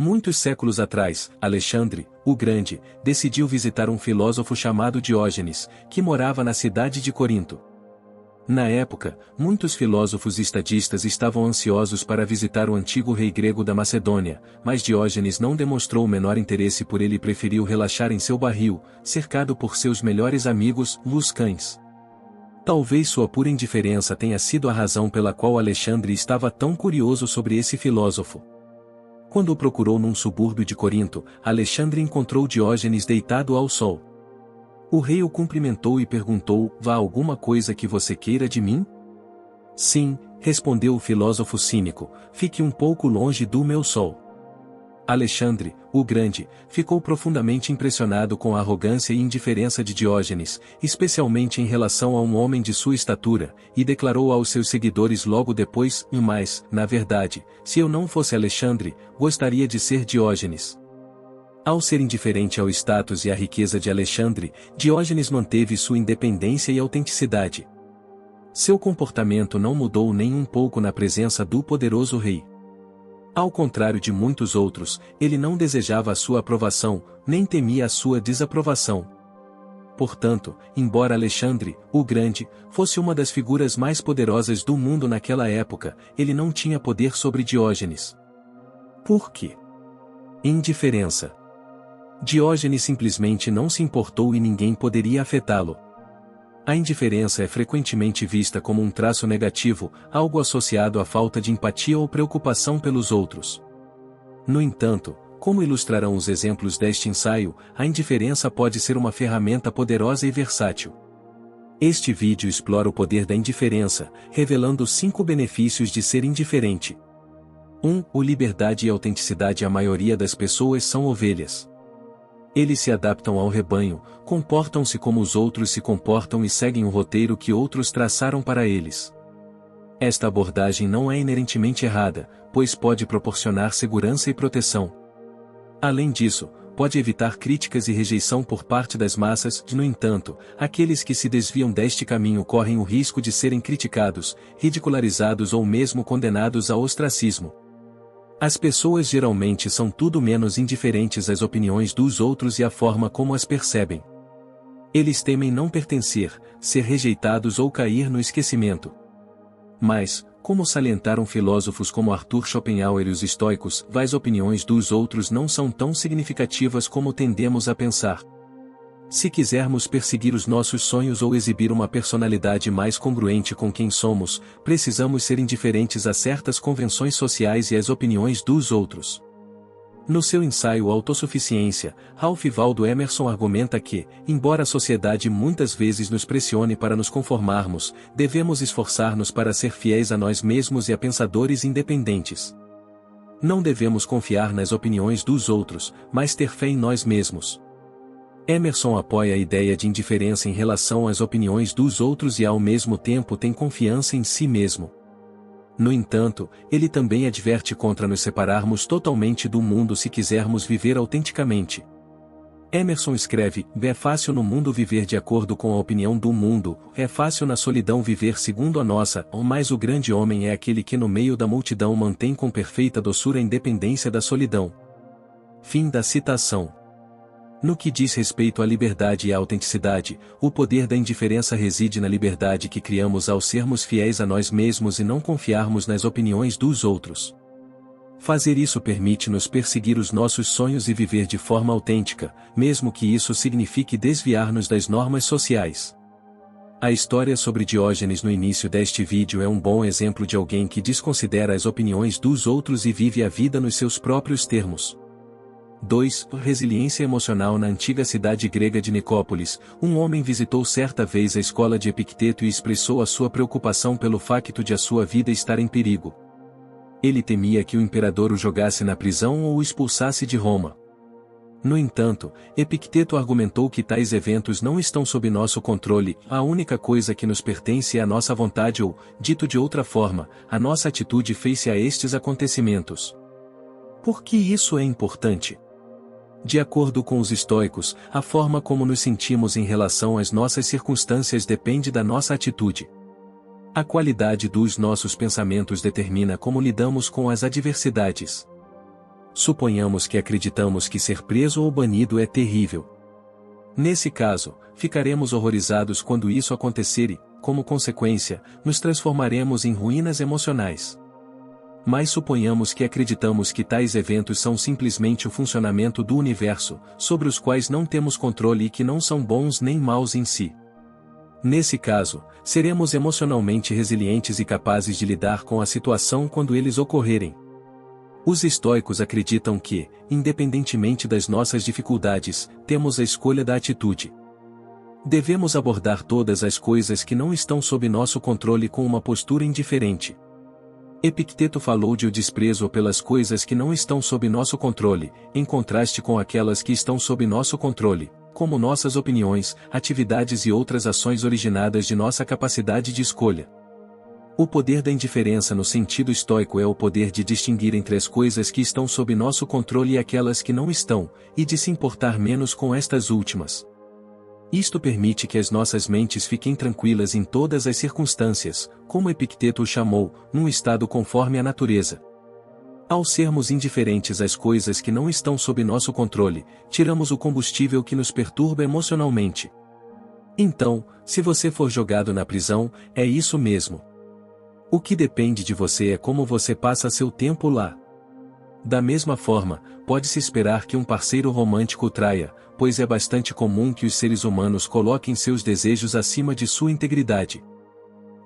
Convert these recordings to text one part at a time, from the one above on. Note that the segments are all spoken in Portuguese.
Muitos séculos atrás, Alexandre, o Grande, decidiu visitar um filósofo chamado Diógenes, que morava na cidade de Corinto. Na época, muitos filósofos e estadistas estavam ansiosos para visitar o antigo rei grego da Macedônia, mas Diógenes não demonstrou o menor interesse por ele e preferiu relaxar em seu barril, cercado por seus melhores amigos, os cães. Talvez sua pura indiferença tenha sido a razão pela qual Alexandre estava tão curioso sobre esse filósofo. Quando o procurou num subúrbio de Corinto, Alexandre encontrou Diógenes deitado ao sol. O rei o cumprimentou e perguntou: "Há alguma coisa que você queira de mim?" "Sim", respondeu o filósofo cínico, "fique um pouco longe do meu sol." Alexandre, o Grande, ficou profundamente impressionado com a arrogância e indiferença de Diógenes, especialmente em relação a um homem de sua estatura, e declarou aos seus seguidores logo depois: "Mas, na verdade, se eu não fosse Alexandre, gostaria de ser Diógenes." Ao ser indiferente ao status e à riqueza de Alexandre, Diógenes manteve sua independência e autenticidade. Seu comportamento não mudou nem um pouco na presença do poderoso rei. Ao contrário de muitos outros, ele não desejava a sua aprovação, nem temia a sua desaprovação. Portanto, embora Alexandre, o Grande, fosse uma das figuras mais poderosas do mundo naquela época, ele não tinha poder sobre Diógenes. Por quê? Indiferença. Diógenes simplesmente não se importou e ninguém poderia afetá-lo. A indiferença é frequentemente vista como um traço negativo, algo associado à falta de empatia ou preocupação pelos outros. No entanto, como ilustrarão os exemplos deste ensaio, a indiferença pode ser uma ferramenta poderosa e versátil. Este vídeo explora o poder da indiferença, revelando 5 benefícios de ser indiferente. 1. Liberdade e autenticidade. A maioria das pessoas são ovelhas. Eles se adaptam ao rebanho, comportam-se como os outros se comportam e seguem o roteiro que outros traçaram para eles. Esta abordagem não é inerentemente errada, pois pode proporcionar segurança e proteção. Além disso, pode evitar críticas e rejeição por parte das massas. No entanto, aqueles que se desviam deste caminho correm o risco de serem criticados, ridicularizados ou mesmo condenados ao ostracismo. As pessoas geralmente são tudo menos indiferentes às opiniões dos outros e à forma como as percebem. Eles temem não pertencer, ser rejeitados ou cair no esquecimento. Mas, como salientaram filósofos como Arthur Schopenhauer e os estoicos, as opiniões dos outros não são tão significativas como tendemos a pensar. Se quisermos perseguir os nossos sonhos ou exibir uma personalidade mais congruente com quem somos, precisamos ser indiferentes a certas convenções sociais e às opiniões dos outros. No seu ensaio Autossuficiência, Ralph Waldo Emerson argumenta que, embora a sociedade muitas vezes nos pressione para nos conformarmos, devemos esforçar-nos para ser fiéis a nós mesmos e a pensadores independentes. Não devemos confiar nas opiniões dos outros, mas ter fé em nós mesmos. Emerson apoia a ideia de indiferença em relação às opiniões dos outros e ao mesmo tempo tem confiança em si mesmo. No entanto, ele também adverte contra nos separarmos totalmente do mundo se quisermos viver autenticamente. Emerson escreve: "É fácil no mundo viver de acordo com a opinião do mundo, é fácil na solidão viver segundo a nossa, mas o grande homem é aquele que no meio da multidão mantém com perfeita doçura a independência da solidão." Fim da citação. No que diz respeito à liberdade e à autenticidade, o poder da indiferença reside na liberdade que criamos ao sermos fiéis a nós mesmos e não confiarmos nas opiniões dos outros. Fazer isso permite-nos perseguir os nossos sonhos e viver de forma autêntica, mesmo que isso signifique desviar-nos das normas sociais. A história sobre Diógenes no início deste vídeo é um bom exemplo de alguém que desconsidera as opiniões dos outros e vive a vida nos seus próprios termos. 2. Resiliência emocional. Na antiga cidade grega de Nicópolis, um homem visitou certa vez a escola de Epicteto e expressou a sua preocupação pelo facto de a sua vida estar em perigo. Ele temia que o imperador o jogasse na prisão ou o expulsasse de Roma. No entanto, Epicteto argumentou que tais eventos não estão sob nosso controle, a única coisa que nos pertence é a nossa vontade ou, dito de outra forma, a nossa atitude face a estes acontecimentos. Por que isso é importante? De acordo com os estoicos, a forma como nos sentimos em relação às nossas circunstâncias depende da nossa atitude. A qualidade dos nossos pensamentos determina como lidamos com as adversidades. Suponhamos que acreditamos que ser preso ou banido é terrível. Nesse caso, ficaremos horrorizados quando isso acontecer e, como consequência, nos transformaremos em ruínas emocionais. Mas suponhamos que acreditamos que tais eventos são simplesmente o funcionamento do universo, sobre os quais não temos controle e que não são bons nem maus em si. Nesse caso, seremos emocionalmente resilientes e capazes de lidar com a situação quando eles ocorrerem. Os estoicos acreditam que, independentemente das nossas dificuldades, temos a escolha da atitude. Devemos abordar todas as coisas que não estão sob nosso controle com uma postura indiferente. Epicteto falou de o desprezo pelas coisas que não estão sob nosso controle, em contraste com aquelas que estão sob nosso controle, como nossas opiniões, atividades e outras ações originadas de nossa capacidade de escolha. O poder da indiferença no sentido estoico é o poder de distinguir entre as coisas que estão sob nosso controle e aquelas que não estão, e de se importar menos com estas últimas. Isto permite que as nossas mentes fiquem tranquilas em todas as circunstâncias, como Epicteto o chamou, num estado conforme a natureza. Ao sermos indiferentes às coisas que não estão sob nosso controle, tiramos o combustível que nos perturba emocionalmente. Então, se você for jogado na prisão, é isso mesmo. O que depende de você é como você passa seu tempo lá. Da mesma forma, pode-se esperar que um parceiro romântico o traia, pois é bastante comum que os seres humanos coloquem seus desejos acima de sua integridade.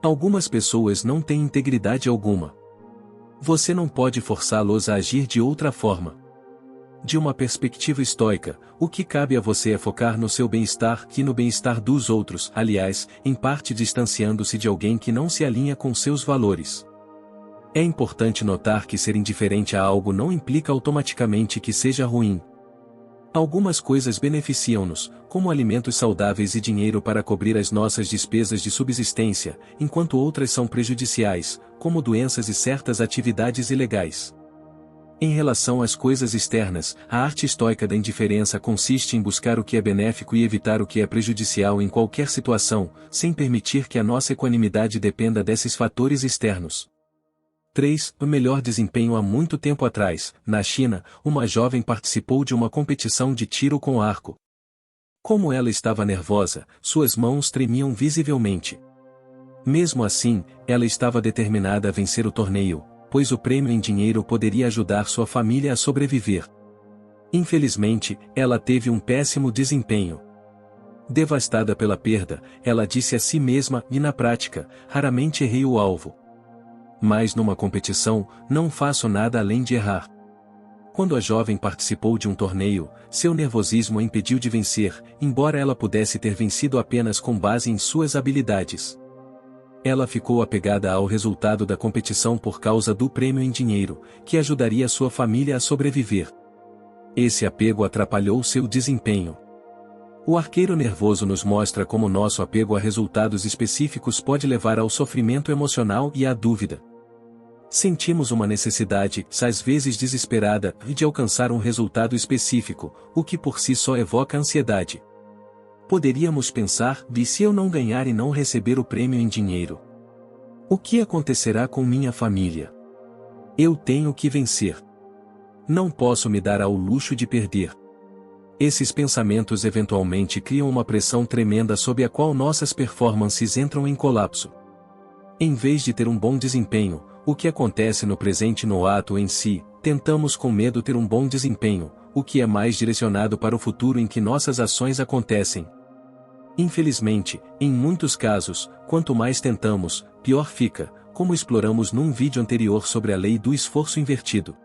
Algumas pessoas não têm integridade alguma. Você não pode forçá-los a agir de outra forma. De uma perspectiva estoica, o que cabe a você é focar no seu bem-estar e no bem-estar dos outros, aliás, em parte distanciando-se de alguém que não se alinha com seus valores. É importante notar que ser indiferente a algo não implica automaticamente que seja ruim. Algumas coisas beneficiam-nos, como alimentos saudáveis e dinheiro para cobrir as nossas despesas de subsistência, enquanto outras são prejudiciais, como doenças e certas atividades ilegais. Em relação às coisas externas, a arte estoica da indiferença consiste em buscar o que é benéfico e evitar o que é prejudicial em qualquer situação, sem permitir que a nossa equanimidade dependa desses fatores externos. 3. O melhor desempenho. Há muito tempo atrás, na China, uma jovem participou de uma competição de tiro com arco. Como ela estava nervosa, suas mãos tremiam visivelmente. Mesmo assim, ela estava determinada a vencer o torneio, pois o prêmio em dinheiro poderia ajudar sua família a sobreviver. Infelizmente, ela teve um péssimo desempenho. Devastada pela perda, ela disse a si mesma, e na prática, raramente errei o alvo. Mas numa competição, não faço nada além de errar. Quando a jovem participou de um torneio, seu nervosismo a impediu de vencer, embora ela pudesse ter vencido apenas com base em suas habilidades. Ela ficou apegada ao resultado da competição por causa do prêmio em dinheiro, que ajudaria sua família a sobreviver. Esse apego atrapalhou seu desempenho. O arqueiro nervoso nos mostra como nosso apego a resultados específicos pode levar ao sofrimento emocional e à dúvida. Sentimos uma necessidade, às vezes desesperada, de alcançar um resultado específico, o que por si só evoca ansiedade. Poderíamos pensar, e se eu não ganhar e não receber o prêmio em dinheiro? O que acontecerá com minha família? Eu tenho que vencer. Não posso me dar ao luxo de perder. Esses pensamentos eventualmente criam uma pressão tremenda sob a qual nossas performances entram em colapso. Em vez de ter um bom desempenho, o que acontece no presente no ato em si, tentamos com medo ter um bom desempenho, o que é mais direcionado para o futuro em que nossas ações acontecem. Infelizmente, em muitos casos, quanto mais tentamos, pior fica, como exploramos num vídeo anterior sobre a lei do esforço invertido.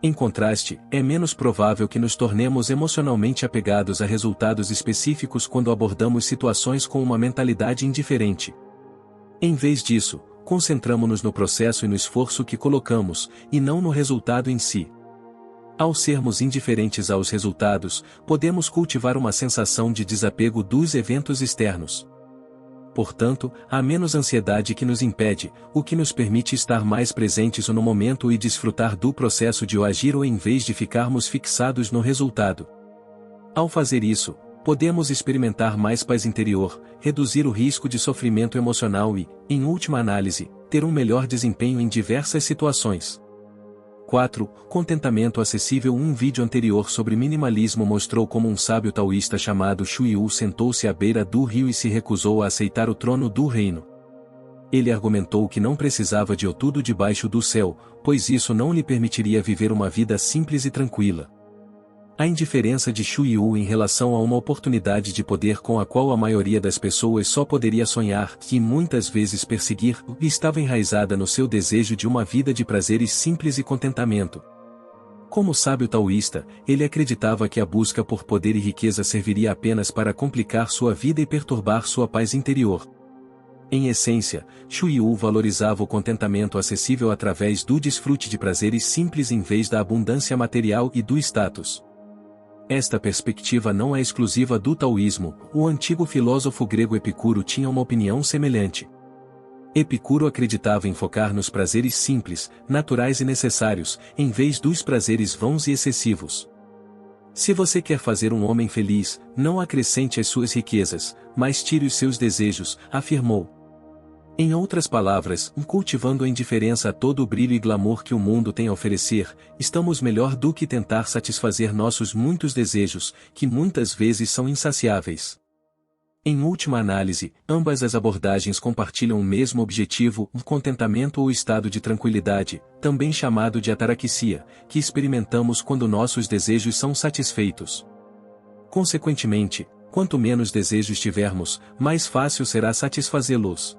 Em contraste, é menos provável que nos tornemos emocionalmente apegados a resultados específicos quando abordamos situações com uma mentalidade indiferente. Em vez disso, concentramo-nos no processo e no esforço que colocamos, e não no resultado em si. Ao sermos indiferentes aos resultados, podemos cultivar uma sensação de desapego dos eventos externos. Portanto, há menos ansiedade que nos impede, o que nos permite estar mais presentes no momento e desfrutar do processo de agir ou em vez de ficarmos fixados no resultado. Ao fazer isso, podemos experimentar mais paz interior, reduzir o risco de sofrimento emocional e, em última análise, ter um melhor desempenho em diversas situações. 4. Contentamento acessível. Um vídeo anterior sobre minimalismo mostrou como um sábio taoísta chamado Xu Yu sentou-se à beira do rio e se recusou a aceitar o trono do reino. Ele argumentou que não precisava de tudo debaixo do céu, pois isso não lhe permitiria viver uma vida simples e tranquila. A indiferença de Xu Yu em relação a uma oportunidade de poder com a qual a maioria das pessoas só poderia sonhar e muitas vezes perseguir, estava enraizada no seu desejo de uma vida de prazeres simples e contentamento. Como sábio taoísta, ele acreditava que a busca por poder e riqueza serviria apenas para complicar sua vida e perturbar sua paz interior. Em essência, Xu Yu valorizava o contentamento acessível através do desfrute de prazeres simples em vez da abundância material e do status. Esta perspectiva não é exclusiva do taoísmo. O antigo filósofo grego Epicuro tinha uma opinião semelhante. Epicuro acreditava em focar nos prazeres simples, naturais e necessários, em vez dos prazeres vãos e excessivos. Se você quer fazer um homem feliz, não acrescente as suas riquezas, mas tire os seus desejos, afirmou. Em outras palavras, cultivando a indiferença a todo o brilho e glamour que o mundo tem a oferecer, estamos melhor do que tentar satisfazer nossos muitos desejos, que muitas vezes são insaciáveis. Em última análise, ambas as abordagens compartilham o mesmo objetivo, o contentamento ou estado de tranquilidade, também chamado de ataraxia, que experimentamos quando nossos desejos são satisfeitos. Consequentemente, quanto menos desejos tivermos, mais fácil será satisfazê-los.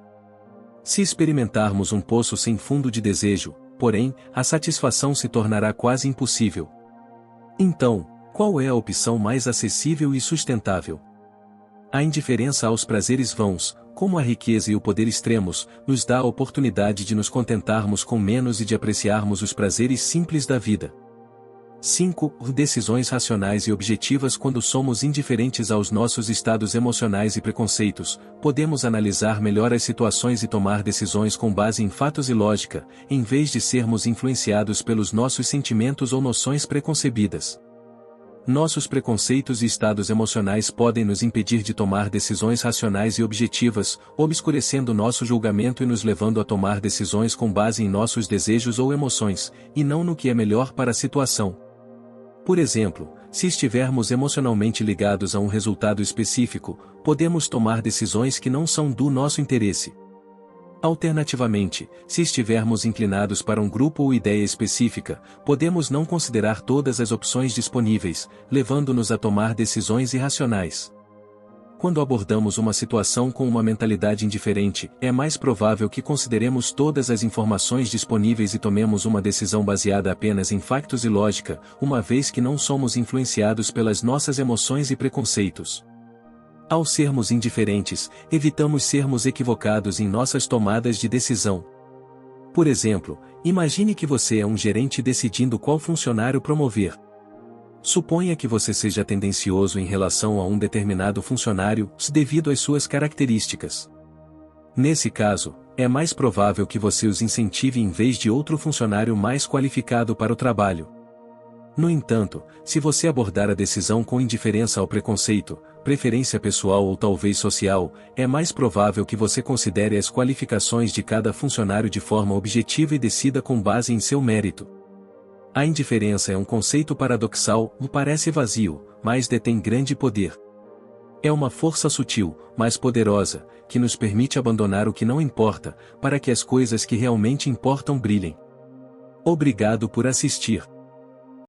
Se experimentarmos um poço sem fundo de desejo, porém, a satisfação se tornará quase impossível. Então, qual é a opção mais acessível e sustentável? A indiferença aos prazeres vãos, como a riqueza e o poder extremos, nos dá a oportunidade de nos contentarmos com menos e de apreciarmos os prazeres simples da vida. 5. Decisões racionais e objetivas. Quando somos indiferentes aos nossos estados emocionais e preconceitos, podemos analisar melhor as situações e tomar decisões com base em fatos e lógica, em vez de sermos influenciados pelos nossos sentimentos ou noções preconcebidas. Nossos preconceitos e estados emocionais podem nos impedir de tomar decisões racionais e objetivas, obscurecendo nosso julgamento e nos levando a tomar decisões com base em nossos desejos ou emoções, e não no que é melhor para a situação. Por exemplo, se estivermos emocionalmente ligados a um resultado específico, podemos tomar decisões que não são do nosso interesse. Alternativamente, se estivermos inclinados para um grupo ou ideia específica, podemos não considerar todas as opções disponíveis, levando-nos a tomar decisões irracionais. Quando abordamos uma situação com uma mentalidade indiferente, é mais provável que consideremos todas as informações disponíveis e tomemos uma decisão baseada apenas em factos e lógica, uma vez que não somos influenciados pelas nossas emoções e preconceitos. Ao sermos indiferentes, evitamos sermos equivocados em nossas tomadas de decisão. Por exemplo, imagine que você é um gerente decidindo qual funcionário promover. Suponha que você seja tendencioso em relação a um determinado funcionário, devido às suas características. Nesse caso, é mais provável que você os incentive em vez de outro funcionário mais qualificado para o trabalho. No entanto, se você abordar a decisão com indiferença ao preconceito, preferência pessoal ou talvez social, é mais provável que você considere as qualificações de cada funcionário de forma objetiva e decida com base em seu mérito. A indiferença é um conceito paradoxal, parece vazio, mas detém grande poder. É uma força sutil, mas poderosa, que nos permite abandonar o que não importa, para que as coisas que realmente importam brilhem. Obrigado por assistir.